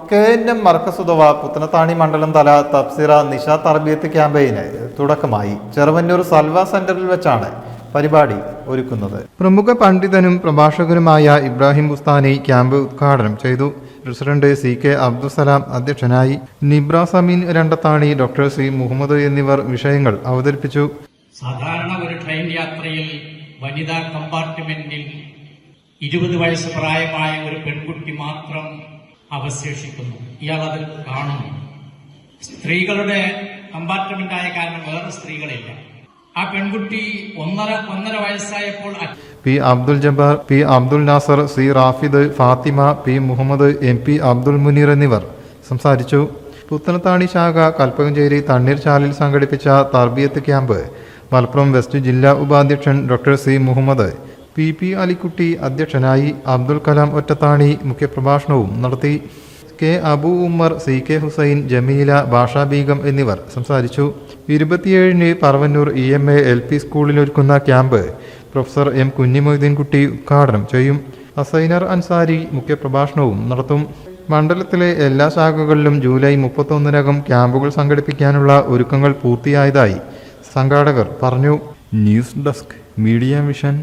KNM മർക്കസുദവ Puthanathani മണ്ഡലം തല തഫ്സീറ നിശ തർബിയത്ത് ക്യാമ്പയിന് തുടക്കമായി. ചെറുവന്നൂർ സൽവ സെന്ററിൽ വെച്ചാണ് പരിപാടി ഒരുക്കുന്നത്. പ്രമുഖ പണ്ഡിതനും പ്രഭാഷകനുമായ ഇബ്രാഹിം ബുസ്താനി ക്യാമ്പ് ഉദ്ഘാടനം ചെയ്തു. പ്രസിഡന്റ് CK അബ്ദുസലാം അധ്യക്ഷനായി. നിബ്രാസമീൻ രണ്ടത്താണി, ഡോക്ടർ C മുഹമ്മദ് എന്നിവർ വിഷയങ്ങൾ അവതരിപ്പിച്ചു. സാധാരണ ഒരു ട്രെയിൻ യാത്രയിൽ വനിതാ കമ്പാർട്ട്മെന്റിൽ 20 വയസ്സ് പ്രായമായ ഒരു പെൺകുട്ടി മാത്രം അവശേഷിക്കുന്നു. ഇയാൾ അത് കാണുന്നു. സ്ത്രീകളുടെ കമ്പാർട്ട്മെന്റായ കാരണം വേറെ സ്ത്രീകളില്ല. ആ പെൺകുട്ടി ഒന്നര വയസ്സായപ്പോൾ P Abdul Jabbar, P Abdul Nasar, C റാഫിദ്, Fathima, P Muhammad, MP Abdul Muneer എന്നിവർ സംസാരിച്ചു. പുത്തനത്താണി ശാഖ കൽപ്പകഞ്ചേരി തണ്ണീർചാലിൽ സംഘടിപ്പിച്ച തർബിയത്ത് ക്യാമ്പ് മലപ്പുറം വെസ്റ്റ് ജില്ലാ ഉപാധ്യക്ഷൻ doctor C Muhammad, PP Alikutty അധ്യക്ഷനായി. അബ്ദുൽ കലാം ഒറ്റത്താണി മുഖ്യപ്രഭാഷണവും നടത്തി. K അബു ഉമ്മർ, CK ഹുസൈൻ, ജമീല, ബാഷ ബീഗം എന്നിവർ സംസാരിച്ചു. 27-ന് പറവന്നൂർ EMA LP സ്കൂളിലൊരുക്കുന്ന ക്യാമ്പ് പ്രൊഫസർ M കുഞ്ഞിമൊയ്തീൻകുട്ടി ഉദ്ഘാടനം ചെയ്യും. അസൈനർ അൻസാരി മുഖ്യപ്രഭാഷണവും നടത്തും. മണ്ഡലത്തിലെ എല്ലാ ശാഖകളിലും ജൂലൈ 31-നകം ക്യാമ്പുകൾ സംഘടിപ്പിക്കാനുള്ള ഒരുക്കങ്ങൾ പൂർത്തിയായതായി സംഘാടകർ പറഞ്ഞു. News desk, media vision.